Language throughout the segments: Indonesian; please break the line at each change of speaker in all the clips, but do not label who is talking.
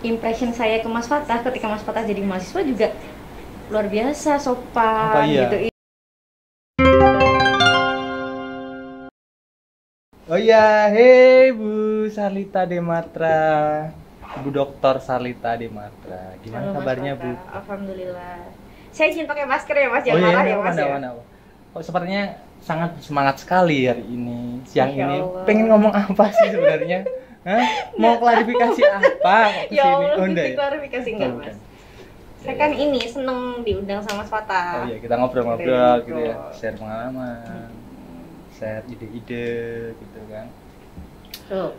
Impression saya ke Mas Fatah ketika Mas Fatah jadi mahasiswa juga luar biasa, sopan
Apa iya?
gitu.
Oh iya, hei Bu Salita Dematra, Bu Dokter Salita Dematra. Gimana
Halo Mas
kabarnya Bu?
Fatah, alhamdulillah. Saya izin pakai masker ya Mas,
Oh
jangan
iya,
marah ya Mas
mana,
ya.
mana. Kok sepertinya sangat semangat sekali hari ini, siang
Masya
ini.
Allah.
Pengen ngomong apa sih sebenarnya? Hah? Mau klarifikasi apa kok
Ya
kesini?
Allah,
Oh
mesti
enggak ya?
klarifikasi enggak
Oh,
Mas?
bukan.
Saya kan ini seneng diundang sama Mas Fatah.
Oh iya, kita ngobrol-ngobrol gitu ya,
Ngobrol.
share pengalaman, share ide-ide gitu kan.
Tuh,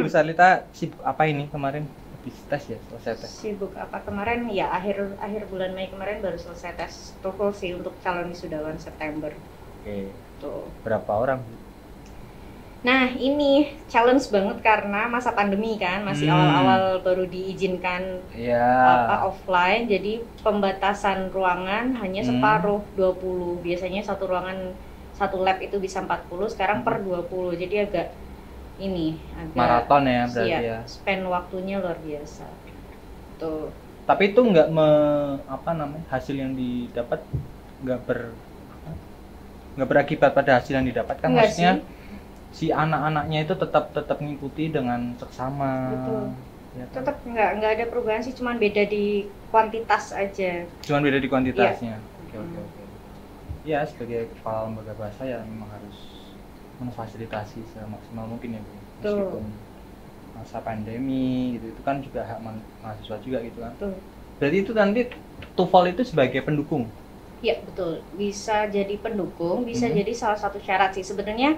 Bu Salita sibuk apa ini kemarin? Habis tes ya, selesai tes.
sibuk apa kemarin? Ya akhir bulan Mei kemarin baru selesai tes TOEFL sih untuk calon wisudawan September.
Oke,
Tuh.
berapa orang Bu?
Nah ini challenge banget karena masa pandemi kan, masih awal-awal baru diizinkan
Iya.
offline, jadi pembatasan ruangan hanya separuh 20. Biasanya satu ruangan satu lab itu bisa 40, sekarang per 20. Jadi agak
Maraton ya berarti
iya,
ya.
spend waktunya luar biasa. Tuh.
Tapi itu hasil yang didapat nggak ber nggak berakibat pada hasil yang didapatkan.
Enggak
Maksudnya
sih.
si anak-anaknya itu tetap mengikuti dengan seksama.
Betul.
Ya kan?
Tetap nggak ada perubahan sih, cuman beda di kuantitas aja.
Cuman beda di kuantitasnya.
Iya.
Oke. Ya, sebagai kepala lembaga bahasa ya memang harus memfasilitasi semaksimal mungkin ya Bu. Meskipun masa pandemi gitu, itu kan juga hak mahasiswa juga gitu kan.
Tuh.
Berarti itu nanti TOEFL itu sebagai pendukung.
Iya betul, bisa jadi pendukung, bisa jadi salah satu syarat sih. Sebenarnya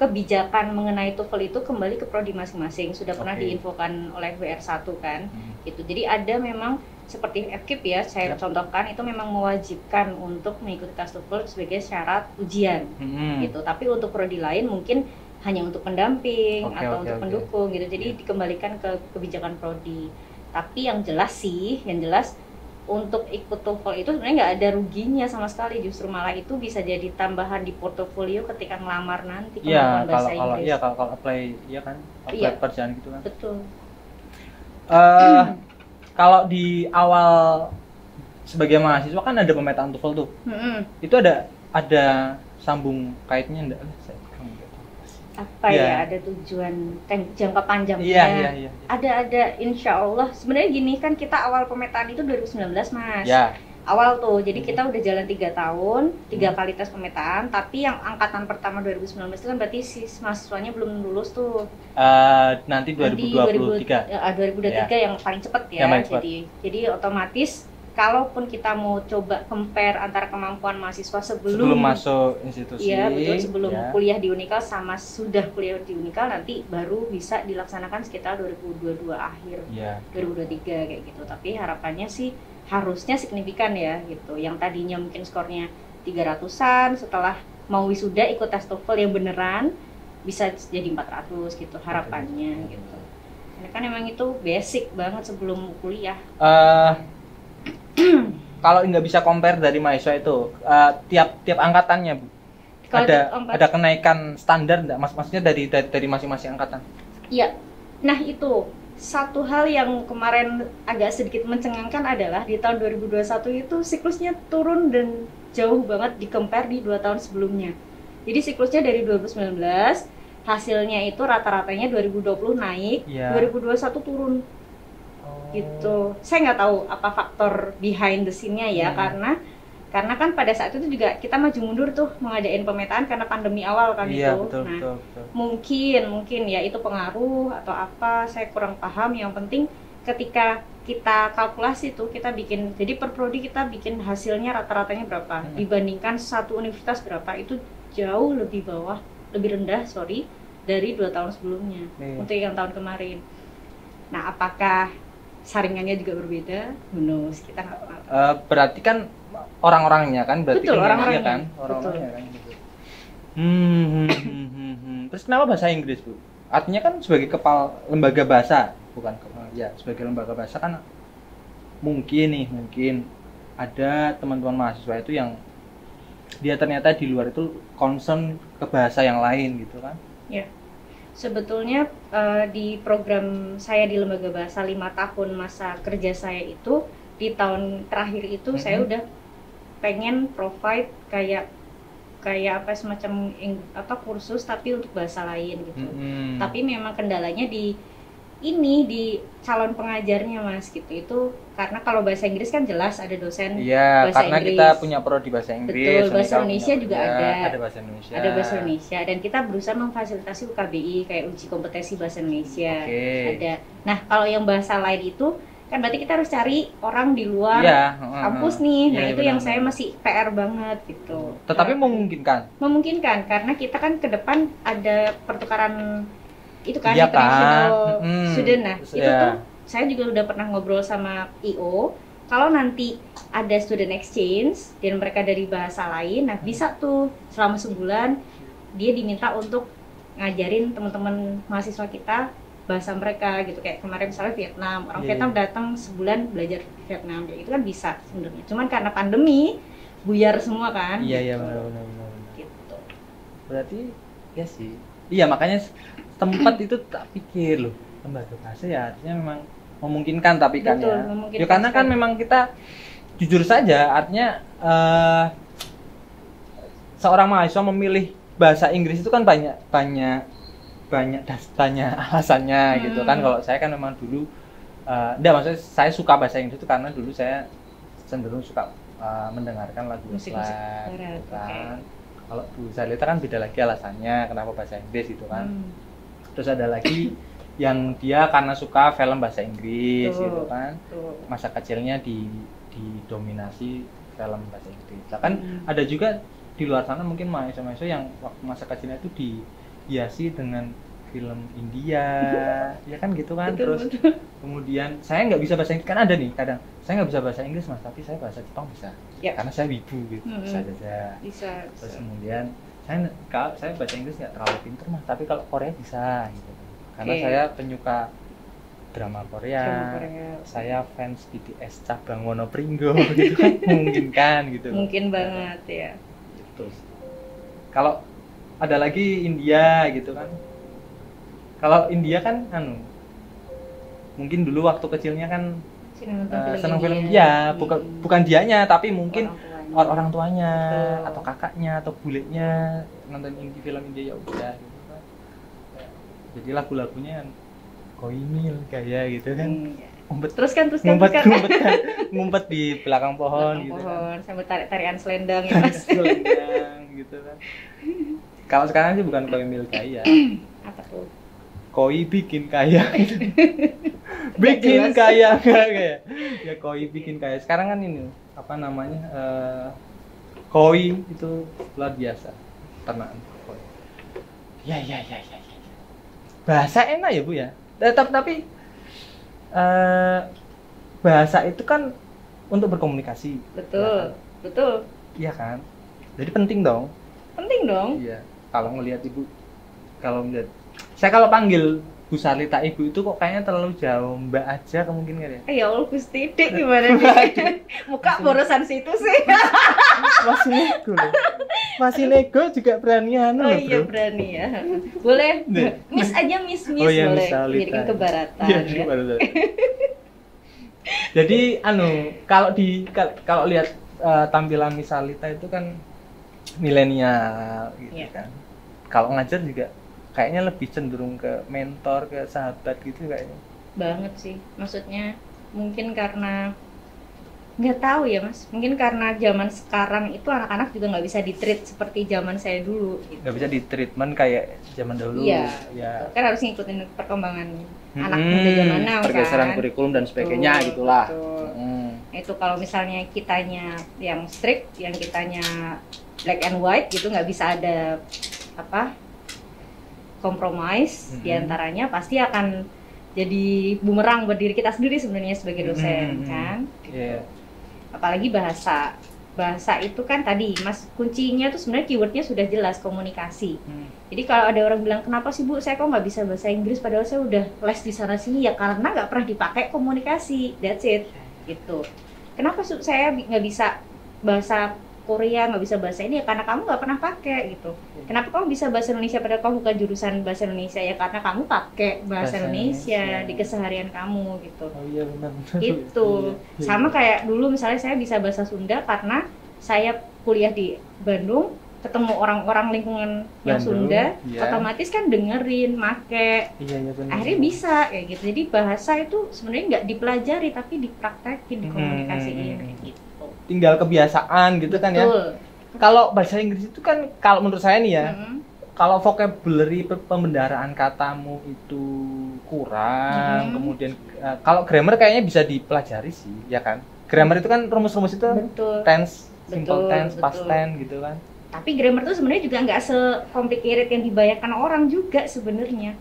kebijakan mengenai TOEFL itu kembali ke prodi masing-masing. Sudah pernah diinfokan oleh WR1 kan. Gitu. Jadi ada memang seperti FKIP ya, saya contohkan itu memang mewajibkan untuk mengikuti tes TOEFL sebagai syarat ujian. Gitu. Tapi untuk prodi lain mungkin hanya untuk pendamping atau untuk pendukung gitu. Jadi dikembalikan ke kebijakan prodi. Tapi yang jelas untuk ikut TOEFL itu sebenarnya nggak ada ruginya sama sekali, justru malah itu bisa jadi tambahan di portofolio ketika ngelamar nanti kemampuan bahasa Inggris.
Iya, kalau apply ya kan, apply pekerjaan gitu kan.
Betul.
Kalau di awal sebagai mahasiswa kan ada pemetaan TOEFL tuh. Itu ada sambung kaitnya enggak?
Apa ya, ada tujuan jangka panjangnya.
Iya.
Ada insya Allah. Sebenarnya gini kan, kita awal pemetaan itu 2019 Mas.
Ya.
Awal tuh, jadi kita udah jalan 3 tahun, 3 kali tes pemetaan. Tapi yang angkatan pertama 2019 itu kan berarti si mahasiswanya belum lulus tuh.
Nanti 2023.
2023 yang paling cepat ya. Jadi otomatis kalaupun kita mau coba compare antara kemampuan mahasiswa sebelum
masuk institusi,
sebelum kuliah di Unikal sama sudah kuliah di Unikal, nanti baru bisa dilaksanakan sekitar 2022 akhir, 2023 kayak gitu. Tapi harapannya sih harusnya signifikan ya gitu. Yang tadinya mungkin skornya 300-an, setelah mau wisuda ikut tes TOEFL yang beneran bisa jadi 400 gitu harapannya gitu. Karena kan emang itu basic banget sebelum kuliah.
Kalau nggak bisa compare dari mahasiswa itu, tiap angkatannya Bu, ada kenaikan standar nggak? Maksudnya dari masing-masing angkatan? Iya.
Nah itu satu hal yang kemarin agak sedikit mencengangkan adalah di tahun 2021 itu siklusnya turun dan jauh banget di-compare di 2 tahun sebelumnya. Jadi siklusnya dari 2019, hasilnya itu rata-ratanya 2020 naik, 2021 turun. Gitu. Saya nggak tahu apa faktor behind the scene-nya ya, karena kan pada saat itu juga kita maju mundur tuh mengadain pemetaan karena pandemi awal kan itu.
Betul.
Mungkin ya itu pengaruh atau apa, saya kurang paham. Yang penting ketika kita kalkulasi tuh, kita bikin, jadi per prodi kita bikin hasilnya rata-ratanya berapa dibandingkan satu universitas berapa, itu jauh lebih rendah dari 2 tahun sebelumnya untuk yang tahun kemarin. Nah, apakah saringannya juga berbeda? Bonus kita nggak pernah.
Berarti kan orang-orangnya kan berarti.
Betul, orang-orangnya kan.
Orang-orangnya kan. Terus kenapa bahasa Inggris Bu? Artinya kan sebagai kepala lembaga bahasa, sebagai lembaga bahasa kan mungkin ada teman-teman mahasiswa itu yang dia ternyata di luar itu concern ke bahasa yang lain gitu kan?
Ya. Sebetulnya di program saya di Lembaga Bahasa 5 tahun masa kerja saya itu, di tahun terakhir itu saya udah pengen provide kayak apa semacam kursus tapi untuk bahasa lain gitu. Tapi memang kendalanya di calon pengajarnya Mas gitu. Itu karena kalau bahasa Inggris kan jelas ada dosen bahasa
karena
Inggris.
Kita punya prodi bahasa Inggris.
Betul, bahasa Indonesia juga ada
bahasa Indonesia.
Ada bahasa Indonesia dan kita berusaha memfasilitasi UKBI kayak uji kompetensi bahasa Indonesia. Ada. Nah, kalau yang bahasa lain itu kan berarti kita harus cari orang di luar kampus nih. Nah, itu yang saya masih PR banget gitu.
Tetapi memungkinkan.
Memungkinkan karena kita kan ke depan ada pertukaran itu kan international student. Nah, itu tuh saya juga udah pernah ngobrol sama IO. Kalau nanti ada student exchange dan mereka dari bahasa lain, nah bisa tuh selama sebulan dia diminta untuk ngajarin teman-teman mahasiswa kita bahasa mereka gitu. Kayak kemarin misalnya Vietnam, orang Vietnam datang sebulan belajar Vietnam, kayak itu kan bisa sebenarnya. Cuman karena pandemi buyar semua kan.
Iya benar.
Gitu.
Berarti ya sih. Iya, makanya tempat itu tak pikir loh, lembaga bahasa ya artinya memang memungkinkan tapi kan ya karena kan memang kita jujur saja artinya seorang mahasiswa memilih bahasa Inggris itu kan banyak alasannya gitu kan. Kalau saya kan memang dulu maksudnya saya suka bahasa Inggris itu karena dulu saya cenderung suka mendengarkan lagu musik barat kan. Kalau Bu Salita kan beda lagi alasannya kenapa bahasa Inggris itu kan. Terus ada lagi yang dia karena suka film bahasa Inggris gitu kan. Masa kecilnya didominasi film bahasa Inggris. Nah, kan ada juga di luar sana mungkin mahasiswa yang waktu masa kecilnya itu dihiasi dengan film India, ya kan gitu kan. Terus kemudian saya nggak bisa bahasa Inggris, kan ada nih kadang saya nggak bisa bahasa Inggris Mas, tapi saya bahasa Jepang bisa, karena saya wibu gitu, bisa saja. Terus kemudian saya bahasa Inggris nggak terlalu pintar Mas, tapi kalau Korea bisa gitu, karena saya penyuka drama Korea. Saya fans BTS cabang Wonopringgo gitu kan, memungkinkan gitu.
Mungkin banget ya.
Gitu. Kalau ada lagi India gitu kan. Kalau India kan mungkin dulu waktu kecilnya kan senang film India, bukan dianya tapi mungkin orang tuanya atau kakaknya atau bulenya nonton film India ya udah gitu kan. Jadi lagu-lagunya koimil kayak gitu kan. Ngumpet di belakang pohon gitu kan.
Sambil tarik-tarian selendang
gitu kan. Kalau sekarang sih bukan koimil kaya.
Apa tuh?
Koi bikin kaya. Bikin kaya kayak. Ya koi bikin kaya. Sekarang kan ini apa namanya? Koi itu luar biasa. Ternakan koi. Ya. Bahasa enak ya, Bu ya. Tapi bahasa itu kan untuk berkomunikasi.
Betul.
Iya kan? Jadi penting dong. Iya. Kalau ngelihat Ibu, saya kalau panggil Bu Salita Ibu itu kok kayaknya terlalu jauh, Mbak aja kemungkinan ya?
Ya Allah, Gusti Dik gimana nih? Muka borosan situ sih.
Masih nego juga berani
Bro. Iya berani ya. Boleh. Miss aja Miss boleh. Kirim ke baratan ya.
Jadi kalau lihat tampilan Miss Salita itu kan milenial gitu kan. Kalau ngajar juga kayaknya lebih cenderung ke mentor, ke sahabat gitu kayaknya.
Banget sih. Maksudnya mungkin karena nggak tahu ya Mas. Mungkin karena zaman sekarang itu anak-anak juga nggak bisa di-treat seperti zaman saya dulu. Gitu.
Nggak bisa di-treatment kayak zaman dahulu.
Iya. Kan harus ngikutin perkembangan anak muda zaman now kan.
Pergeseran kurikulum dan sebagainya gitulah.
Itu kalau misalnya kitanya yang strict, yang kitanya black and white gitu, nggak bisa ada compromise diantaranya, pasti akan jadi bumerang buat diri kita sendiri sebenarnya sebagai dosen kan gitu. Apalagi bahasa itu kan tadi Mas, kuncinya tuh sebenarnya keywordnya sudah jelas, komunikasi. Jadi kalau ada orang bilang kenapa sih Bu saya kok nggak bisa bahasa Inggris padahal saya udah les di sana sini, ya karena nggak pernah dipakai komunikasi, that's it gitu. Kenapa saya nggak bisa bahasa Korea, nggak bisa bahasa ini ya karena kamu nggak pernah pakai gitu. Kenapa kamu bisa bahasa Indonesia padahal kamu bukan jurusan bahasa Indonesia? Ya karena kamu pakai bahasa Indonesia di keseharian kamu gitu.
Oh iya benar.
Itu sama kayak dulu misalnya saya bisa bahasa Sunda karena saya kuliah di Bandung, ketemu orang-orang lingkungan yang
Bandung,
Sunda,
iya.
otomatis kan dengerin, make,
Iya benar.
akhirnya bisa kayak gitu. Jadi bahasa itu sebenarnya nggak dipelajari tapi dipraktekin, dikomunikasiin kayak gitu.
Tinggal kebiasaan gitu kan ya.
Betul.
Kalau bahasa Inggris itu kan kalau menurut saya nih ya,
Mm-mm.
kalau vocabulary pembendaraan katamu itu kurang, kemudian kalau grammar kayaknya bisa dipelajari sih, ya kan? Grammar itu kan rumus-rumus itu
Betul.
tense, simple
Betul,
tense, past
betul.
tense gitu kan.
Tapi grammar tuh sebenarnya juga nggak se-complicated yang dibayangkan orang juga sebenarnya.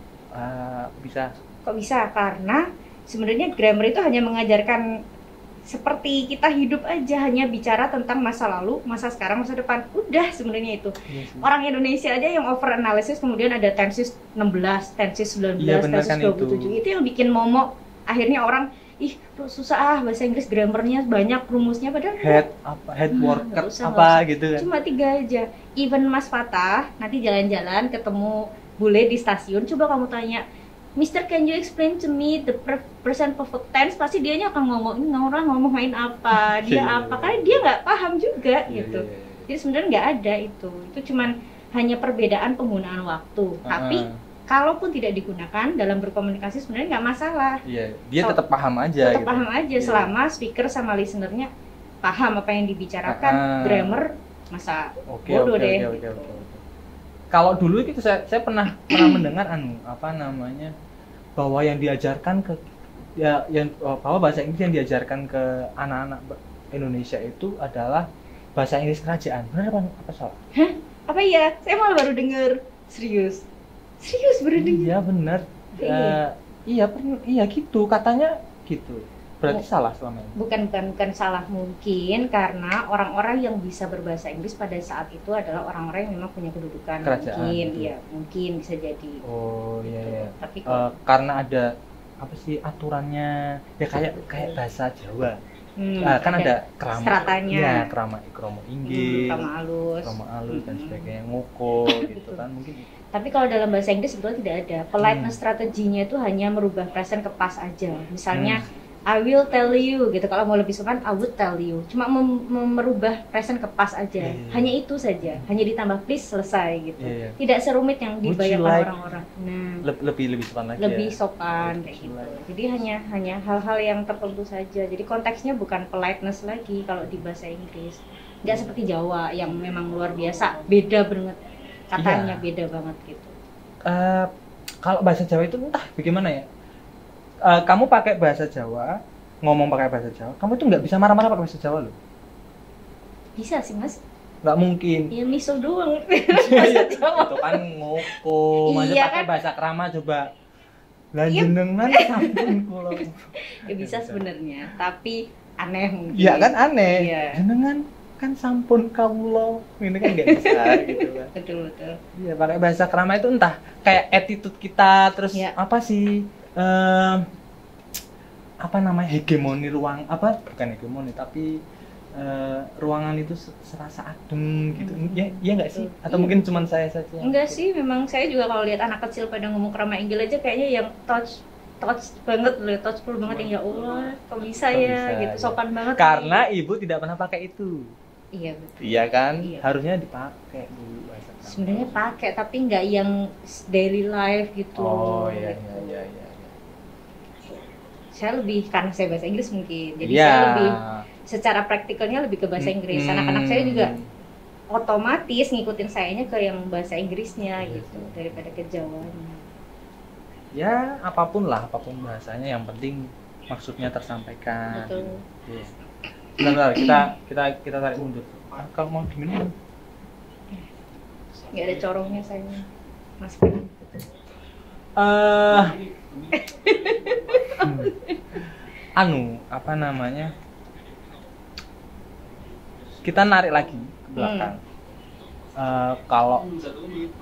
Bisa.
Kok bisa? Karena sebenarnya grammar itu hanya mengajarkan seperti kita hidup aja, hanya bicara tentang masa lalu, masa sekarang, masa depan. Udah sebenarnya itu.
Iya sih.
Orang Indonesia aja yang over analysis, kemudian ada tenses 16, tenses 19,
Iya, bener
tenses
kan
27. Itu yang bikin momok. Akhirnya orang, ih tuh susah bahasa Inggris, grammarnya banyak, rumusnya, padahal
Head worker
nggak usah,
apa
nggak usah.
gitu kan.
Cuma 3 aja. Even Mas Fatah nanti jalan-jalan ketemu bule di stasiun, coba kamu tanya, Mister, can you explain to me the present perfect tense? Pasti dianya akan ngomong, ini orang ngomong main apa, dia
Iya,
apa,
iya.
karena dia nggak paham juga
Iya,
gitu.
iya, iya.
Jadi sebenarnya nggak ada itu cuman hanya perbedaan penggunaan waktu. Tapi kalaupun tidak digunakan dalam berkomunikasi sebenarnya nggak masalah.
Iya, dia tetap paham aja.
Tetap
gitu.
paham aja
Iya.
selama speaker sama listenernya paham apa yang dibicarakan. Grammar masa bodoh deh.
Oke. Kalau dulu itu saya pernah mendengar bahwa yang diajarkan ke bahwa bahasa Inggris yang diajarkan ke anak-anak Indonesia itu adalah bahasa Inggris kerajaan. Benar apa salah?
Hah? Apa ya? Saya malah baru dengar. Serius baru dengar.
Iya benar. Iya gitu katanya gitu. Berarti salah selama ini.
Bukan salah, mungkin karena orang-orang yang bisa berbahasa Inggris pada saat itu adalah orang-orang yang memang punya kedudukan.
Kerajaan,
Mungkin
gitu.
ya, mungkin bisa jadi.
Oh iya.
Tapi
Karena ada apa sih aturannya ya kayak bahasa Jawa. Kan ada krama,
stratanya.
ya kromo inggil,
krama halus
dan sebagainya, ngoko gitu kan mungkin.
Tapi kalau dalam bahasa Inggris sebetulnya tidak ada. Politeness strateginya itu hanya merubah present ke past aja. Misalnya I will tell you gitu. Kalau mau lebih sopan I would tell you. Cuma merubah present ke past aja. Hanya itu saja. Hanya ditambah please, selesai gitu. Tidak serumit yang dibayangkan orang-orang. Nah,
lebih sopan lagi.
Lebih sopan kayak gitu. Jadi hanya hal-hal yang tertentu saja. Jadi konteksnya bukan politeness lagi kalau di bahasa Inggris. Nggak seperti Jawa yang memang luar biasa, beda banget. Katanya beda banget gitu.
Kalau bahasa Jawa itu entah bagaimana ya. Kamu pakai bahasa Jawa, ngomong pakai bahasa Jawa, kamu itu nggak bisa marah-marah pakai bahasa Jawa loh.
Bisa sih mas.
Nggak mungkin.
Ya miso doang.
Bahasa Jawa. Itu kan ngoko, masa
Iya,
pakai
kan?
bahasa krama coba. Lah jenengan sampun kula.
Ya bisa sebenarnya, tapi aneh mungkin.
Iya kan aneh.
Iya.
Jenengan kan sampun kawula. Ini kan nggak bisa gitu kan.
Betul.
Iya, pakai bahasa krama itu entah kayak attitude kita terus apa sih? Apa namanya, hegemoni ruang, apa bukan hegemoni tapi ruangan itu serasa adem gitu. Ya nggak sih? Atau mungkin cuman saya saja?
Enggak sih, memang saya juga kalau lihat anak kecil pada ngomong krama inggil aja kayaknya yang touch banget loh, touchful banget, yang ya Allah kok bisa ya gitu, sopan banget.
Karena ibu tidak pernah pakai itu.
Iya betul.
Iya kan?
Iya.
Harusnya dipakai dulu bahasa krama.
Sebenarnya pakai tapi nggak yang daily life gitu.
Oh iya.
Saya lebih, karena saya bahasa Inggris mungkin, jadi
Iya.
saya lebih secara praktikalnya lebih ke bahasa Inggris. Anak-anak saya juga otomatis ngikutin sayanya ke yang bahasa Inggrisnya gitu daripada ke Jawanya.
Ya apapun bahasanya, yang penting maksudnya tersampaikan.
Betul.
Iya. Bentar, kita tarik mundur. Kalau mau diminum?
Nggak ada corongnya saya, Mas Krim.
Apa namanya? Kita narik lagi ke belakang. Kalau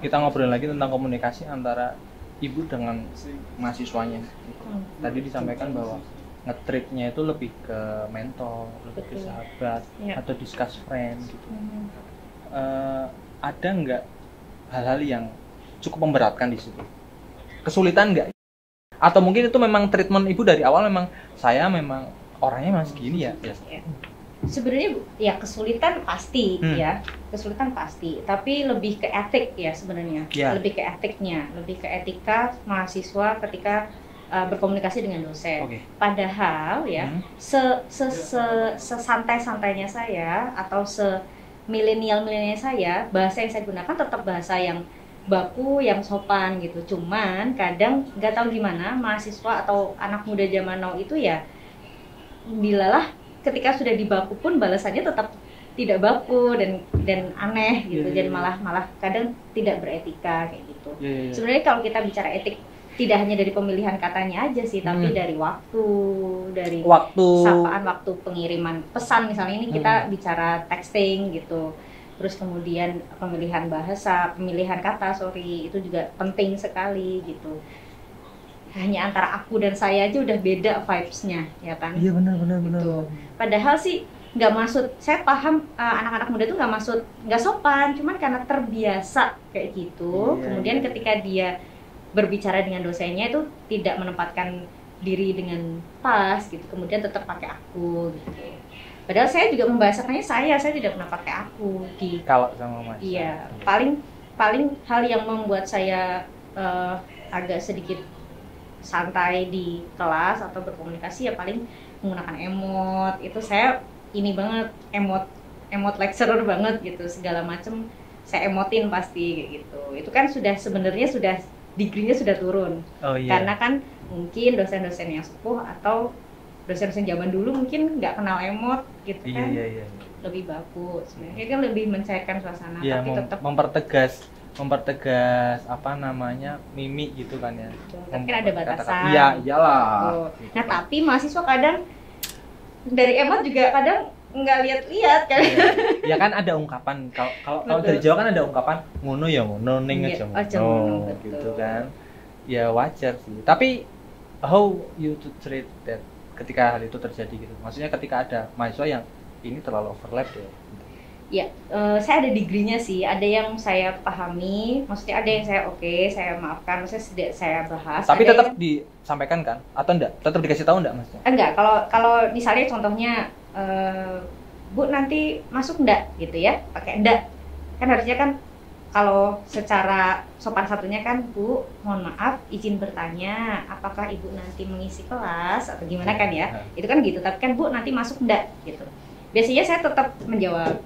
kita ngobrol lagi tentang komunikasi antara ibu dengan mahasiswanya. Tadi disampaikan bahwa nge-treatnya itu lebih ke mentor, lebih ke
Betul.
sahabat,
Ya.
atau discuss friend gitu. Ada nggak hal-hal yang cukup memberatkan di situ? Kesulitan nggak? Atau mungkin itu memang treatment ibu dari awal memang saya memang orangnya masih gini ya?
Ya. Sebenarnya ya kesulitan pasti ya, kesulitan pasti. Tapi lebih ke etik ya sebenarnya, lebih ke etiknya, lebih ke etika mahasiswa ketika berkomunikasi dengan dosen. Padahal ya sesantai-santainya saya atau milenial-milenialnya saya, bahasa yang saya gunakan tetap bahasa yang baku, yang sopan gitu. Cuman kadang nggak tahu gimana mahasiswa atau anak muda zaman now itu ya, bilalah ketika sudah dibaku pun balasannya tetap tidak baku dan aneh gitu. Jadi malah kadang tidak beretika kayak gitu. Sebenarnya kalau kita bicara etik tidak hanya dari pemilihan katanya aja sih, tapi dari waktu sapaan, waktu pengiriman pesan misalnya, ini kita bicara texting gitu. Terus kemudian pemilihan bahasa, pemilihan kata, itu juga penting sekali gitu. Hanya antara aku dan saya aja udah beda vibes-nya, ya kan?
Iya benar.
Gitu. Padahal sih nggak maksud, saya paham anak-anak muda tuh nggak sopan, cuman karena terbiasa kayak gitu. Kemudian ketika dia berbicara dengan dosennya itu tidak menempatkan diri dengan pas gitu, kemudian tetap pakai aku gitu. Padahal saya juga membahasakannya saya tidak pernah pakai aku di
kalau sama Mas.
Iya, paling hal yang membuat saya agak sedikit santai di kelas atau berkomunikasi ya paling menggunakan emot. Itu saya ini banget, emot lecturer banget gitu, segala macem saya emotin pasti kayak gitu. Itu kan sebenarnya sudah degree-nya sudah turun. Karena kan mungkin dosen-dosen yang sepuh atau dosen-dosen zaman dulu mungkin nggak kenal emot gitu kan. Iya. Lebih baku sebenarnya kan, lebih mencairkan suasana, tapi tetap mempertegas apa namanya mimik gitu kan ya. Tapi kan ada batasan. Iya, iyalah. Nah, tapi mahasiswa kadang dari emot juga kadang nggak lihat kan.
Ya kan ada ungkapan, kalau dari Jawa kan ada ungkapan ngono ya ngono ning aja ngono gitu kan. Ya wajar sih. Tapi how you to treat that ketika hal itu terjadi gitu. Maksudnya ketika ada mahasiswa yang ini terlalu overlap ya.
Ya, saya ada degree-nya sih. Ada yang saya pahami, maksudnya ada yang saya maafkan, maksudnya saya bahas.
Tapi tetap disampaikan kan? Atau enggak? Tetap dikasih tahu enggak, Mas?
Enggak, kalau misalnya contohnya Bu nanti masuk enggak gitu ya, pakai enggak. Kan harusnya kan kalau secara sopan satunya kan, Bu, mohon maaf izin bertanya, apakah Ibu nanti mengisi kelas atau gimana kan ya? Itu kan gitu, tapi kan Bu nanti masuk enggak gitu. Biasanya saya tetap menjawab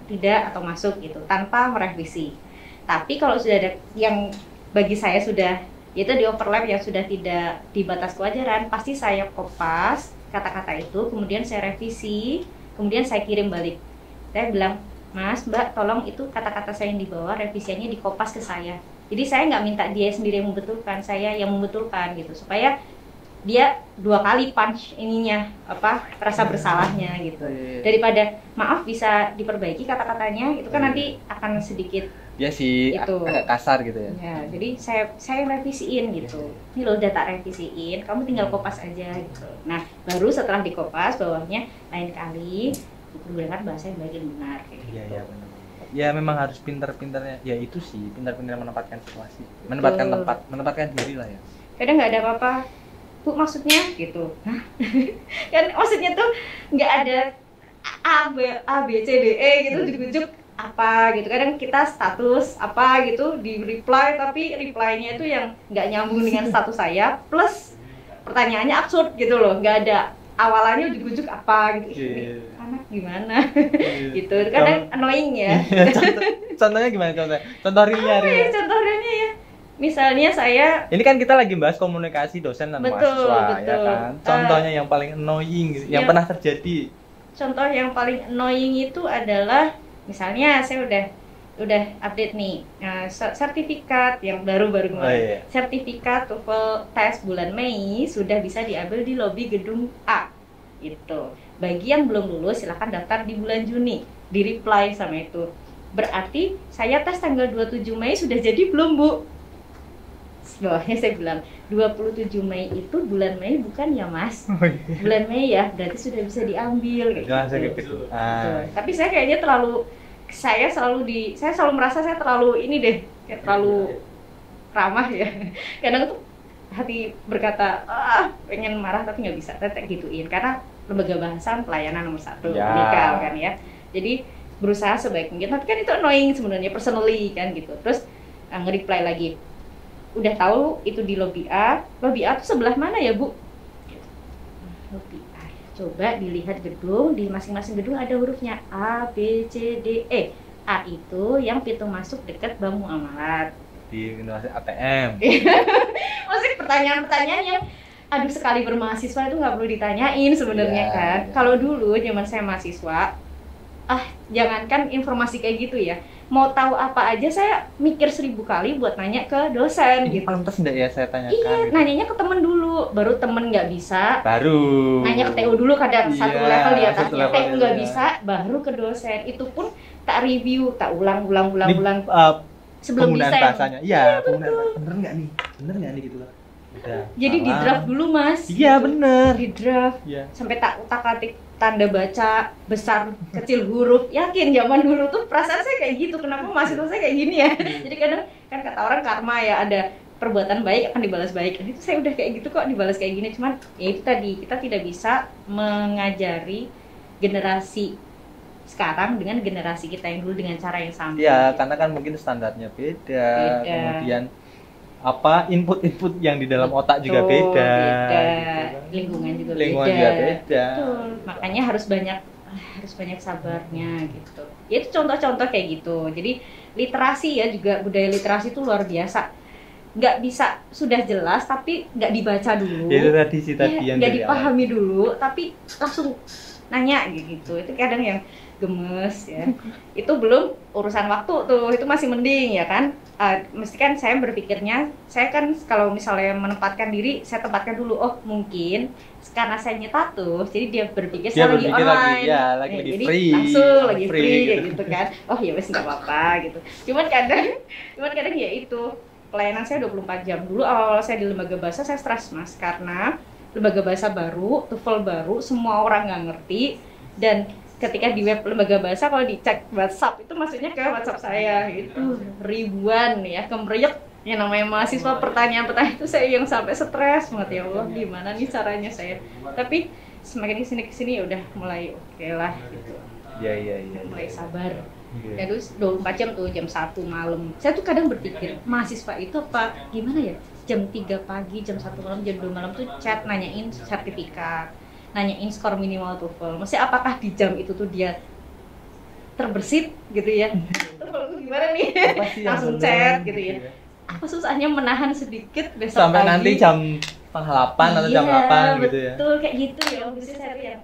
tidak atau masuk gitu tanpa merevisi. Tapi kalau sudah ada yang bagi saya sudah itu di overlap yang sudah tidak di batas kewajaran, pasti saya kopas kata-kata itu, kemudian saya revisi, kemudian saya kirim balik. Saya bilang, Mas, Mbak, tolong itu kata-kata saya yang di bawah revisiannya dikopas ke saya. Jadi saya nggak minta dia sendiri yang membetulkan, saya yang membetulkan gitu, supaya dia dua kali punch ininya rasa bersalahnya gitu. Daripada maaf bisa diperbaiki kata-katanya, itu kan nanti akan sedikit
ya sih itu agak kasar gitu ya.
Ya, jadi saya revisiin gitu. Ini loh udah tak revisiin, kamu tinggal kopas aja gitu. Nah, baru setelah dikopas bawahnya lain kali gunakan bahasa yang baik dan benar kayak gitu.
Iya, benar. Ya memang harus pintar-pintarnya. Ya itu sih, pintar-pintar menempatkan situasi, menempatkan tempat, menempatkan diri lah ya.
Kadang nggak ada apa-apa, Bu, maksudnya gitu. Kan maksudnya tuh nggak ada A B C D E gitu, ujuk-ujuk apa gitu. Kadang kita status apa gitu di reply, tapi reply-nya itu yang nggak nyambung dengan status saya, plus pertanyaannya absurd gitu loh, nggak ada awalannya ujuk-ujuk apa gitu. Anak gimana gitu, kadang annoying ya.
Contohnya gimana contoh realnya?
Contoh realnya ya, misalnya saya,
ini kan kita lagi bahas komunikasi dosen dan mahasiswa ya kan. Contohnya yang paling annoying gitu, yang pernah terjadi.
Contoh yang paling annoying itu adalah misalnya saya udah update nih sertifikat yang baru-baru kemarin. Sertifikat TOEFL tes bulan Mei sudah bisa diambil di lobi gedung A gitu. Bagi yang belum lulus silahkan daftar di bulan Juni. Di reply sama itu. Berarti saya tes tanggal 27 Mei sudah jadi belum, Bu? bawahnya saya bilang 27 Mei itu bulan Mei bukan ya Mas? Bulan Mei ya, berarti sudah bisa diambil kayak gitu. Tapi saya kayaknya saya selalu merasa saya terlalu ini deh, kayak terlalu ramah ya. Kadang tuh hati berkata, pengen marah tapi nggak bisa, tetep gituin karena lembaga bahasa pelayanan nomor 1 unikal kan ya. Jadi berusaha sebaik mungkin, tapi kan itu annoying sebenarnya personally kan gitu. Terus nge-reply lagi, udah tahu itu di lobby A tuh sebelah mana ya Bu? Lobby A, coba dilihat gedung, di masing-masing gedung ada hurufnya A, B, C, D, E. A itu yang pintu masuk dekat Bank Muamalat
di generasi ATM.
Maksudnya pertanyaan-pertanyaan yang aduh sekali bermahasiswa itu nggak perlu ditanyain sebenarnya kan. Kalau dulu zaman saya mahasiswa, jangankan informasi kayak gitu ya, mau tahu apa aja saya mikir 1000 kali buat nanya ke dosen.
Ini
gitu.
pantas enggak ya saya tanyakan?
Iya,
gitu.
nanyanya ke temen dulu, baru temen nggak bisa,
baru
nanya ke TU dulu kadang satu level di atasnya,
satu level
TU nggak bisa, baru ke dosen. Itu pun tak review, tak ulang sebelum
penggunaan
desain.
bahasanya. Iya, bener nggak nih gitu lah.
Jadi di draft dulu Mas.
Iya
gitu.
bener.
Di draft.
Iya.
Sampai tak utak-atik tanda baca besar kecil huruf. Yakin zaman dulu tuh perasaan saya kayak gitu. Kenapa mahasiswa saya kayak gini ya? Jadi kadang kan kata orang karma ya, ada perbuatan baik akan dibalas baik. Itu saya udah kayak gitu kok, dibalas kayak gini. Cuman ya itu tadi, kita tidak bisa mengajari generasi sekarang dengan generasi kita yang dulu dengan cara yang sama.
Iya, karena kan mungkin standarnya beda. Kemudian input yang di dalam otak juga beda. Gitu.
Lingkungan juga
juga beda.
Betul. Makanya harus banyak sabarnya gitu. Ya itu contoh-contoh kayak gitu. Jadi literasi ya, juga budaya literasi itu luar biasa. Nggak bisa sudah jelas tapi nggak dibaca dulu.
Ya itu tadi sih tadi yang
nggak dipahami dulu tapi langsung nanya gitu. Itu kadang yang gemes ya. Itu belum urusan waktu tuh, itu masih mending ya kan. Mesti kan saya berpikirnya, saya kan kalau misalnya menempatkan diri, saya tempatkan dulu, mungkin karena saya nyetatus, jadi dia berpikir saya lagi online,
lagi
jadi
free,
langsung lagi free kayak gitu kan. Ya wes nggak apa-apa gitu. Cuman kadang ya itu, pelayanan saya 24 jam. Dulu awal saya di lembaga bahasa saya stres Mas, karena lembaga bahasa baru, TOEFL baru, semua orang nggak ngerti. Dan ketika di web lembaga bahasa, kalau dicek WhatsApp itu maksudnya ke WhatsApp saya itu ribuan ya, kemereyek yang namanya mahasiswa. Pertanyaan-pertanyaan itu saya yang sampai stres banget, ya Allah gimana nih caranya saya. Tapi semakin kesini ya udah mulai oke lah gitu.
Iya.
Mulai sabar. Ya terus 24 jam tuh, jam 1 malam. Saya tuh kadang berpikir, mahasiswa itu apa gimana ya? Jam 3 pagi, jam 1 malam, jam 2 malam tuh chat nanyain sertifikat, nanyain skor minimal TOEFL. Maksudnya apakah di jam itu tuh dia terbersit gitu ya? TOEFL gimana nih? Langsung chat gitu ya. Apa susahnya menahan sedikit besok
sampai
pagi?
Nanti jam 7:30 atau jam 8 gitu ya?
Betul, kayak gitu ya. Maksudnya saya tuh yang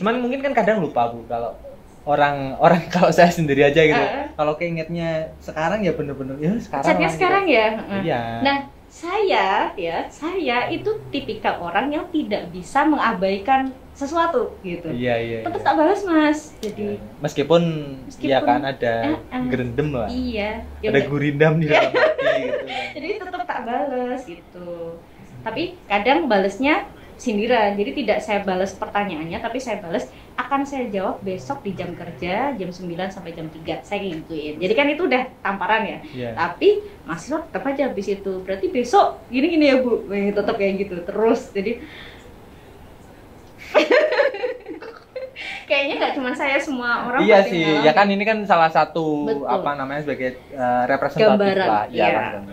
cuman mungkin kan kadang lupa Bu, kalau orang kalau saya sendiri aja gitu. Kalau keingetnya sekarang ya bener-bener ya sekarang.
Chatnya sekarang
gitu.
ya.
Iya.
Nah, saya itu tipikal orang yang tidak bisa mengabaikan sesuatu gitu.
Iya.
Tetap tak balas Mas. Jadi
meskipun ya kan ada gerendem lah.
Iya.
Ada gurindam di dalam hati gitu.
Jadi tetap tak balas gitu. Tapi kadang balesnya sindiran. Jadi tidak saya balas pertanyaannya, tapi saya balas akan saya jawab besok di jam kerja jam 9 sampai jam 3. Saya gituin. Jadi kan itu udah tamparan ya.
Yeah.
Tapi mahasiswa tetap aja habis itu. Berarti besok gini ya Bu. Tetap kayak gitu terus. Jadi kayaknya nggak cuma saya, semua orang.
Iya sih, ngalamin. Ya kan ini kan salah satu
Betul.
Sebagai representatif
gambaran
lah. Ya, kan.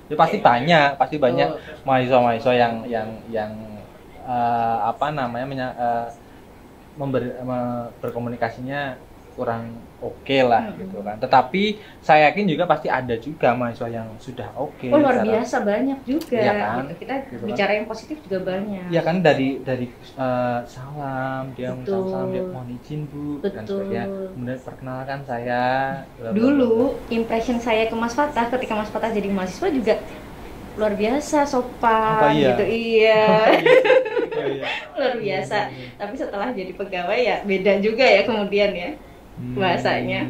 Ya pasti banyak mahasiswa-mahasiswa yang berkomunikasinya kurang oke lah gitu kan. Tetapi saya yakin juga pasti ada juga mahasiswa yang sudah oke.
Luar biasa banyak juga.
Ya kan?
Gitu. Kita bicara yang positif juga banyak.
Ya kan dari salam, dia salam, dia mohon izin Bu, dan sebagainya. Kemudian perkenalkan saya.
Dulu impression saya ke Mas Fatah ketika Mas Fatah jadi mahasiswa juga luar biasa sopan gitu. Iya. Luar biasa. Tapi setelah jadi pegawai ya beda juga ya kemudian ya bahasanya.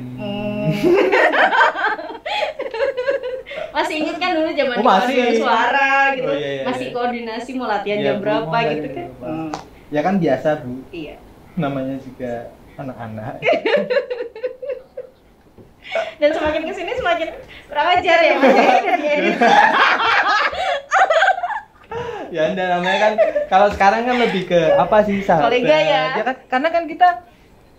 Masih ingat kan dulu zaman
Oh, masih.
paduan suara gitu.
Oh, iya.
Masih koordinasi mau latihan
Iya,
jam
Bu,
berapa
mau
gitu
latihan
kan.
jam berapa. Ya kan biasa, Bu.
Iya.
Namanya juga anak-anak.
Dan semakin kesini semakin kurang ajar ya Mas.
Ya anda namanya kan kalau sekarang kan lebih ke apa sih sahabat?
Kolega ya.
Kan karena kan kita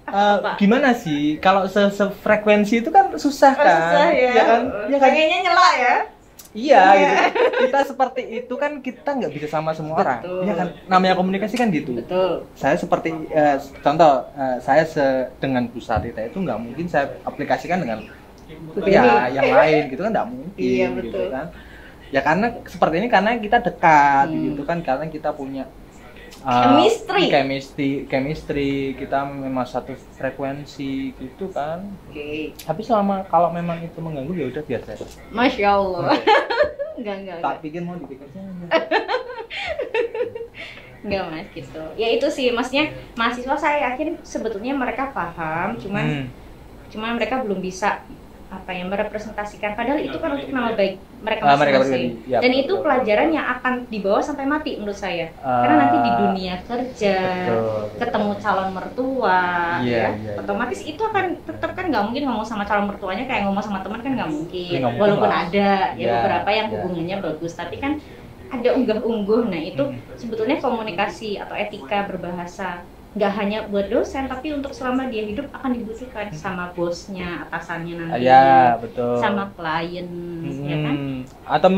Apa?
gimana sih kalau sefrekuensi itu kan susah kan?
Susah ya.
kan? Ya kan?
Pengennya nyela ya.
Iya gitu. Kita seperti itu kan kita nggak bisa sama semua orang.
Betul.
Ya kan? Namanya komunikasi kan gitu.
Betul.
Saya seperti contoh saya dengan Bu Sarita itu nggak mungkin saya aplikasikan dengan ya yang lain gitu kan nggak mungkin.
Iya,
gitu
betul.
kan. Ya karena seperti ini karena kita dekat gitu kan karena kita punya chemistry kita memang satu frekuensi gitu kan.
Oke.
Tapi kalau memang itu mengganggu ya udah biar saya.
Masya Allah. Enggak.
Tak pikir mau dipikir saja.
Enggak Mas gitu. Ya itu sih maksudnya mahasiswa saya yakin sebetulnya mereka paham, cuman mereka belum bisa merepresentasikan padahal itu kan untuk nama baik mereka masing-masing.
Ya,
dan
betul,
itu
betul.
pelajaran yang akan dibawa sampai mati menurut saya. Karena nanti di dunia kerja,
betul.
ketemu calon mertua,
Iya,
ya,
iya.
otomatis itu akan tetap kan nggak mungkin ngomong sama calon mertuanya kayak ngomong sama teman kan nggak mungkin.
Nggak mungkin
Walaupun
lah.
ada ya
Iya,
beberapa yang
iya.
hubungannya bagus, tapi kan ada unggah-ungguh. Nah itu sebetulnya komunikasi atau etika berbahasa nggak hanya buat dosen tapi untuk selama dia hidup akan dibutuhkan sama bosnya, atasannya nanti,
Ya betul.
sama klien, ya kan?
Atau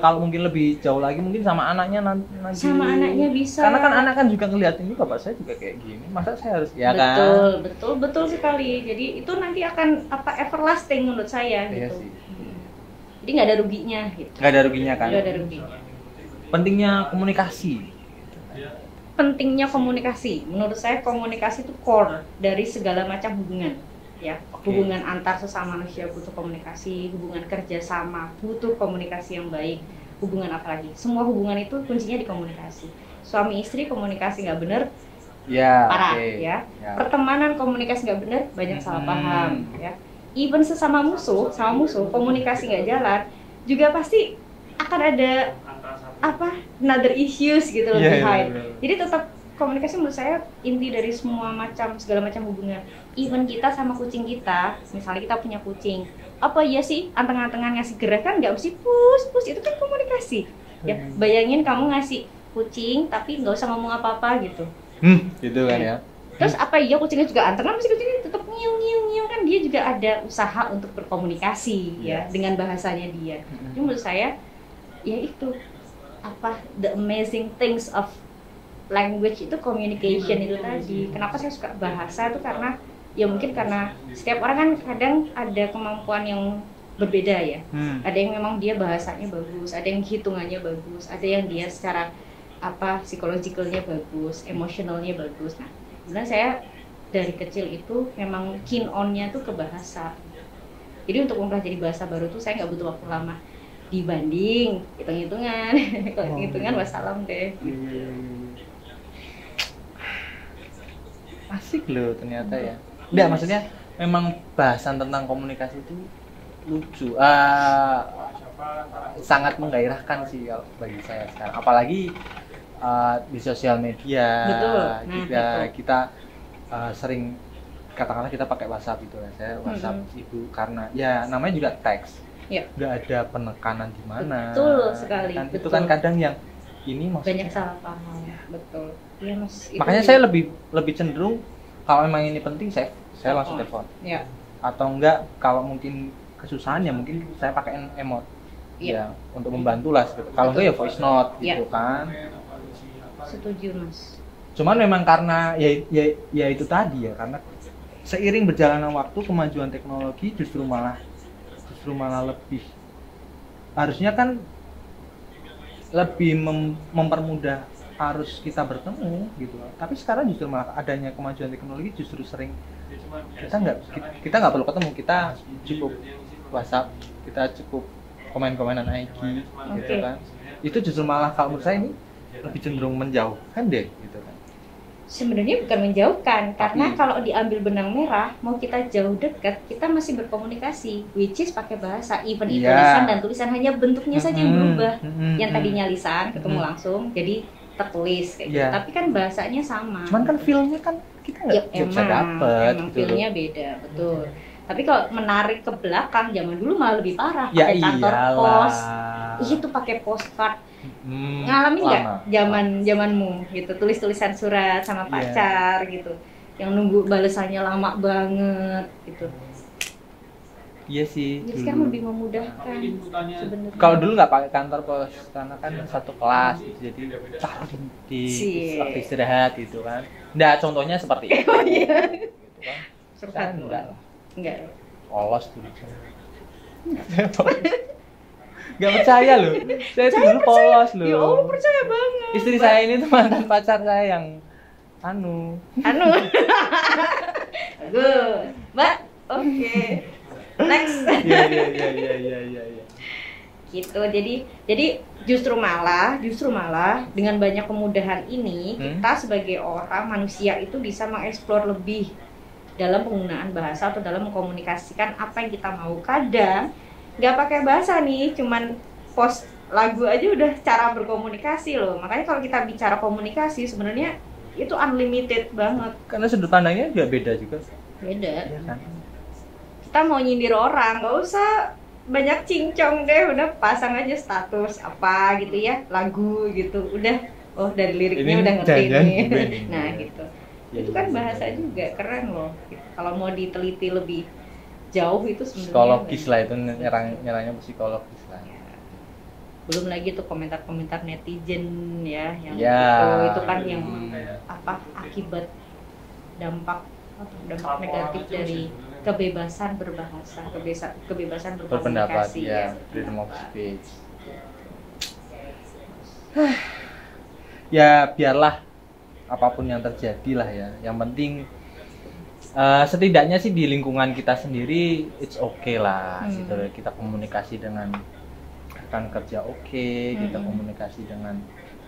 kalau mungkin lebih jauh lagi mungkin sama anaknya nanti.
Sama anaknya bisa.
Karena kan anak kan juga ngeliat ini bapak saya juga kayak gini, masa saya harus ya
betul sekali. Jadi itu nanti akan everlasting menurut saya
Iya
gitu.
sih.
Jadi nggak ada ruginya gitu.
Nggak ada ruginya kan.
Nggak ada ruginya.
Pentingnya komunikasi.
Pentingnya komunikasi, menurut saya komunikasi itu core dari segala macam hubungan, ya.
Oke.
Hubungan antar sesama manusia butuh komunikasi, hubungan kerjasama butuh komunikasi yang baik, hubungan apa lagi? Semua hubungan itu kuncinya di komunikasi. Suami istri komunikasi nggak benar,
Ya.
parah,
Oke.
ya.
Ya.
Pertemanan komunikasi nggak benar, banyak salah paham, ya. Even sesama musuh komunikasi nggak jalan, juga pasti akan ada another issues gitu loh
Iya,
behind.
iya.
Jadi tetap komunikasi menurut saya inti dari segala macam hubungan. Even kita sama kucing kita, misalnya kita punya kucing, apa iya sih anteng-antengan ngasih gerak kan nggak mesti push itu kan komunikasi. Ya bayangin kamu ngasih kucing tapi nggak usah ngomong apa-apa gitu.
Gitu kan ya.
Terus apa iya kucingnya juga anteng kan mesti kucingnya tetap nyiung kan dia juga ada usaha untuk berkomunikasi ya dengan bahasanya dia. Jadi menurut saya ya itu the amazing things of language itu communication itu tadi. Kenapa saya suka bahasa itu karena ya mungkin karena setiap orang kan kadang ada kemampuan yang berbeda ya. Ada yang memang dia bahasanya bagus, ada yang hitungannya bagus, ada yang dia secara psychological-nya bagus, emotionalnya bagus. Nah, sebenarnya saya dari kecil itu memang keen on-nya tuh ke bahasa. Jadi untuk mempelajari bahasa baru tuh saya nggak butuh waktu lama dibanding hitung-hitungan. Kalau hitungan wassalam deh.
Asik loh ternyata ya. Enggak, maksudnya memang bahasan tentang komunikasi itu lucu. Sangat menggairahkan sih kalau bagi saya sekarang. Apalagi di sosial media.
Betul.
Kita sering katakanlah kita pakai WhatsApp gitu lah. Saya WhatsApp itu karena ya namanya juga teks.
Ya.
Nggak ada penekanan di mana.
Betul sekali.
Kan,
betul.
itu kan kadang yang ini maksudnya
banyak salah paham. Betul. Iya Mas.
Makanya saya lebih cenderung kalau memang ini penting saya langsung telepon.
Ya.
Atau enggak kalau mungkin kesusahan ya mungkin saya pakai emot. Ya, untuk membantu lah. Kalau enggak ya voice note gitu kan.
Setuju Mas.
Cuman memang karena ya itu tadi ya karena seiring berjalannya waktu kemajuan teknologi justru malah lebih harusnya kan lebih mempermudah harus kita bertemu gitu. Tapi sekarang justru malah adanya kemajuan teknologi justru sering kita nggak perlu ketemu, kita cukup WhatsApp, kita cukup komen-komenan IG gitu kan. Itu justru malah kalau menurut saya ini lebih cenderung menjauhkan deh gitu kan.
Sebenarnya bukan menjauhkan, karena
Tapi-
kalau diambil benang merah, mau kita jauh dekat, kita masih berkomunikasi, which is pakai bahasa, even itu
Iya.
lisan dan tulisan hanya bentuknya saja yang berubah. Yang
Mm-mm.
tadinya lisan ketemu
Mm-mm.
langsung, jadi tertulis kayak gitu.
Iya.
Tapi kan bahasanya sama.
Cuman kan feel-nya kan kita
ya,
nggak bisa dapet
emang
gitu loh.
feel-nya beda, betul. Tapi kalau menarik ke belakang, zaman dulu malah lebih parah,
Ya
pakai kantor
iyalah.
pos. Itu pakai postcard. Ngalamin nggak zamanmu gitu, tulis-tulisan surat sama
Iya.
pacar gitu, yang nunggu balasannya lama banget gitu.
Iya sih.
Jadi
dulu.
sekarang lebih memudahkan sebenarnya.
Kalau dulu nggak pakai kantor pos karena kan satu kelas gitu, jadi taruh di
Cie.
waktu istirahat gitu kan. Nggak, contohnya seperti itu.
Oh iya.
Gitu kan.
Surat
Sekarang enggak lah.
Enggak.
Polos dulu. Nggak percaya loh. Saya tuh dulu polos loh.
Ya Allah, percaya banget.
Istri saya ini tuh mantan pacar saya yang anu.
Bagus. Mbak, oke. Next.
Iya.
Gitu. Jadi justru malah dengan banyak kemudahan ini, kita sebagai orang manusia itu bisa mengeksplor lebih dalam penggunaan bahasa atau dalam mengkomunikasikan apa yang kita mau. Kadang nggak pakai bahasa nih, cuman post lagu aja udah cara berkomunikasi loh. Makanya kalau kita bicara komunikasi sebenarnya itu unlimited banget.
Karena sudut pandangnya juga beda juga.
Beda.
Ya kan?
Kita mau nyindir orang, nggak usah banyak cincong deh, udah pasang aja status apa gitu ya, lagu gitu, udah, oh dari liriknya
Ini
udah ngerti
jangan
nih.
gue nih.
Nah gitu,
Ya,
itu kan bahasa juga keren loh. Gitu. Kalau mau diteliti lebih jauh itu sebenarnya
psikologis lah itu, nyerangnya psikologis lah.
belum lagi tuh komentar-komentar netizen ya, yang
Ya.
itu kan yang apa akibat dampak negatif dari kebebasan berbahasa, kebebasan
Berpendapat
berkomunikasi
ya, freedom of speech. Ya biarlah apapun yang terjadi lah ya. Yang penting setidaknya sih di lingkungan kita sendiri it's okay lah gitu. Kita komunikasi dengan rekan kerja kita komunikasi dengan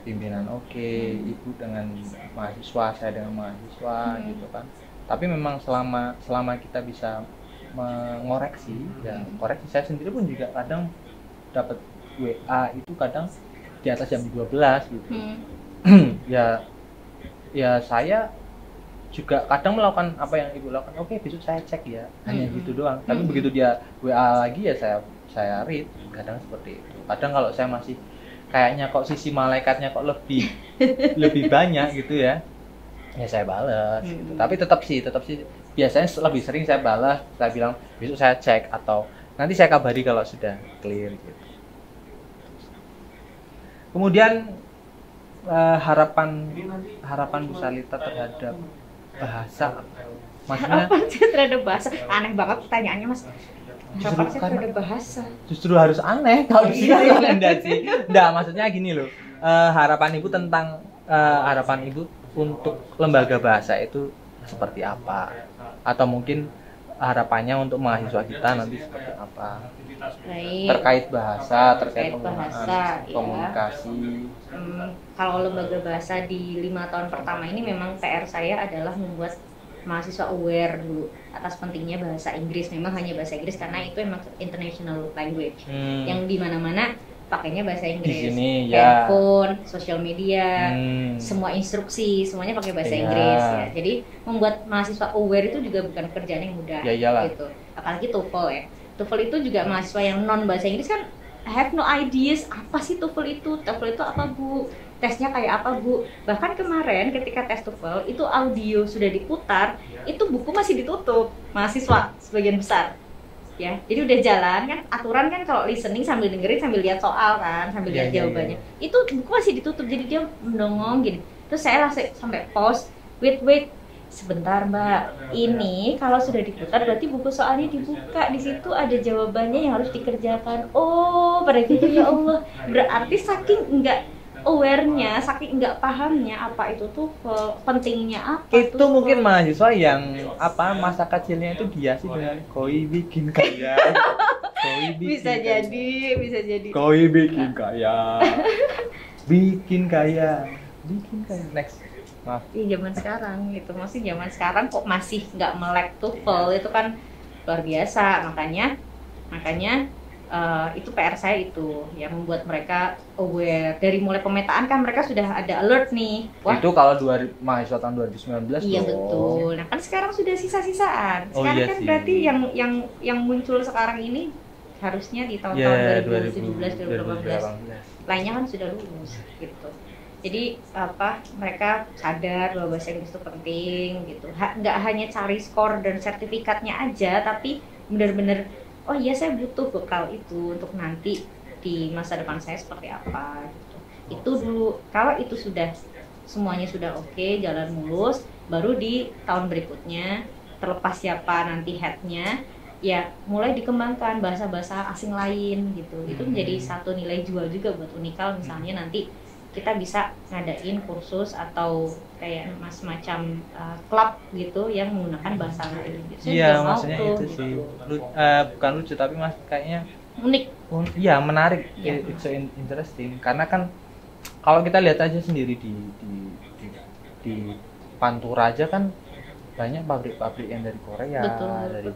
pimpinan ibu dengan mahasiswa, saya dengan mahasiswa gitu kan. Tapi memang selama kita bisa mengoreksi ya koreksi, saya sendiri pun juga kadang dapat WA itu kadang di atas jam 12 gitu. ya saya juga kadang melakukan apa yang ibu lakukan, oke besok saya cek ya, hanya gitu doang. Tapi begitu dia WA lagi ya saya read, kadang seperti itu. Kadang kalau saya masih kayaknya kok sisi malaikatnya kok lebih banyak gitu ya saya balas gitu. Tapi tetap sih biasanya lebih sering saya balas, saya bilang besok saya cek atau nanti saya kabari kalau sudah clear gitu. Kemudian harapan Bu Salita terhadap bahasa, maksudnya
apa sih terhadap bahasa? Aneh banget pertanyaannya, Mas. Harapan saya
karena
terhadap bahasa.
justru harus aneh kalau di sini. Enggak sih, maksudnya gini loh, harapan ibu tentang harapan ibu untuk lembaga bahasa itu seperti apa, atau mungkin harapannya untuk mahasiswa kita nanti seperti apa.
Baik.
Terkait bahasa, terkait
bahasa,
komunikasi.
Kalau lembaga bahasa di 5 tahun pertama ini memang PR saya adalah membuat mahasiswa aware dulu atas pentingnya bahasa Inggris. Memang hanya bahasa Inggris karena itu memang international language yang di mana-mana pakainya bahasa Inggris.
Di sini ya.
Handphone, sosial media, semua instruksi semuanya pakai bahasa Inggris ya. Jadi membuat mahasiswa aware itu juga bukan pekerjaan yang mudah.
Ya iyalah.
Gitu. Apalagi TOEFL ya. TOEFL itu juga mahasiswa yang non bahasa Inggris kan have no ideas apa sih TOEFL itu. TOEFL itu apa Bu? Tesnya kayak apa Bu? Bahkan kemarin ketika tes TOEFL itu audio sudah diputar, itu buku masih ditutup mahasiswa sebagian besar. Ya, jadi udah jalan kan, aturan kan kalau listening sambil dengerin sambil lihat soal kan, sambil lihat jawabannya. Itu buku masih ditutup, jadi dia mendongong gini. Terus saya langsung sampai pause, wait, sebentar Mbak. Ini kalau sudah diputar berarti buku soalnya dibuka, di situ ada jawabannya yang harus dikerjakan. Oh, pada gitu ya Allah. Berarti saking enggak aware-nya, saking enggak pahamnya apa itu tuh pentingnya apa
itu mungkin mahasiswa yang masa kecilnya itu dihiasi dengan koi bikin kaya.
Bisa jadi
Koi bikin kaya. Bikin kaya. Next. Maaf.
Iya zaman sekarang gitu, masih zaman sekarang kok masih nggak melek TOEFL itu kan luar biasa. Makanya itu PR saya itu yang membuat mereka aware dari mulai pemetaan kan mereka sudah ada alert nih. Wah,
itu kalau mahasiswa tahun 2019
iya
dong.
betul. Nah kan sekarang sudah sisa-sisaan.
Oh,
Sekarang
iya
kan
sih.
berarti yang muncul sekarang ini harusnya di tahun-tahun 2017 2018 lainnya kan sudah lulus gitu. Jadi mereka sadar bahwa bahasa Inggris itu penting gitu. Nggak hanya cari skor dan sertifikatnya aja, tapi benar-benar oh iya saya butuh bekal itu untuk nanti di masa depan saya seperti apa gitu. Itu dulu. Kalau itu sudah semuanya sudah oke, jalan mulus, baru di tahun berikutnya terlepas siapa nanti headnya, ya mulai dikembangkan bahasa-bahasa asing lain gitu. Itu menjadi satu nilai jual juga buat Unikal. Misalnya nanti kita bisa ngadain kursus atau kayak semacam klub gitu yang menggunakan bahasa lain.
Iya, maksudnya itu sih. Bukan lucu tapi kayaknya
unik.
Iya, menarik.
Ya.
It's so interesting. Karena kan kalau kita lihat aja sendiri di Pantura aja kan banyak pabrik-pabrik yang dari Korea, dari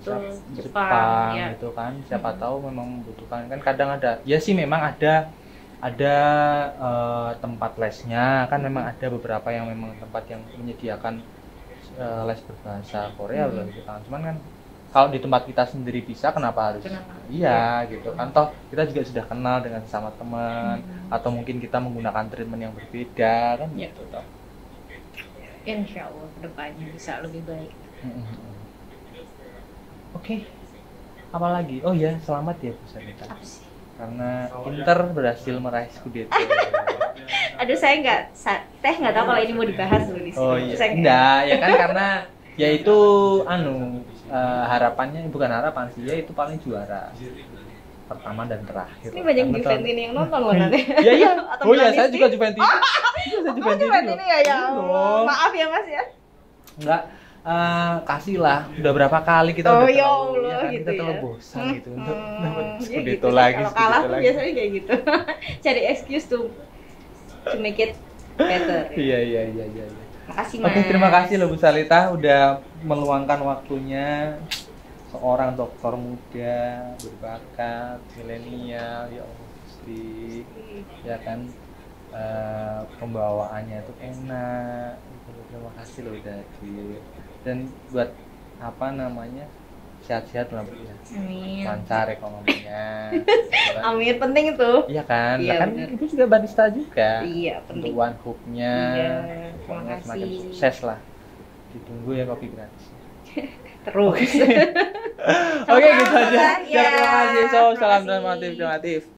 Jepang ya. Gitu kan. Siapa tahu memang membutuhkan kan kadang ada. Ya sih memang ada tempat lesnya kan memang ada beberapa yang memang tempat yang menyediakan les berbahasa Korea gitu kan. Cuman kan kalau di tempat kita sendiri bisa kenapa harus iya gitu kan, toh kita juga sudah kenal dengan sesama teman atau mungkin kita menggunakan treatment yang berbeda kan gitu toh.
Insya Allah kedepannya bisa lebih baik.
Oke. Apalagi? Oh ya, selamat ya Bu Sanita. Karena Inter berhasil meraih Scudetto.
Aduh saya nggak tahu kalau ini mau dibahas dulu di sini.
Oh iya. Enggak, ya kan karena ya itu harapannya bukan harapan sih, ya itu paling juara pertama dan terakhir.
Ini banyak Juventus yang nonton loh nanti.
Iya iya. Oh iya, saya juga Juventus.
Saya Juventus ya. Maaf ya Mas ya.
Enggak. Kasih lah, udah berapa kali kita udah
ya Allah,
kan,
gitu
kita terlalu
ya.
bosan gitu untuk dapat Scudetto
gitu
lagi.
Kalau kalah tuh biasanya kayak gitu. Cari excuse to make it better.
Iya.
Makasih Mas.
Oke, terima kasih loh Bu Salita udah meluangkan waktunya. Seorang dokter muda, berbakat, milenial, ya Allah, ya kan, pembawaannya itu enak. Terima kasih loh udah dan buat sehat-sehat lah Bu ya.
Amin.
Lancar ekonominya.
Amin, penting itu.
Iya kan?
Iya,
kan Ibu juga barista juga.
Iya, penting.
Untuk One Hope-nya.
Iya, terima kasih.
Semakin sukses lah. Ditunggu ya kopi gratis.
Terus.
Oke, gitu aja.
Ya,
Terima kasih. Salam
terima kasih.
transformatif.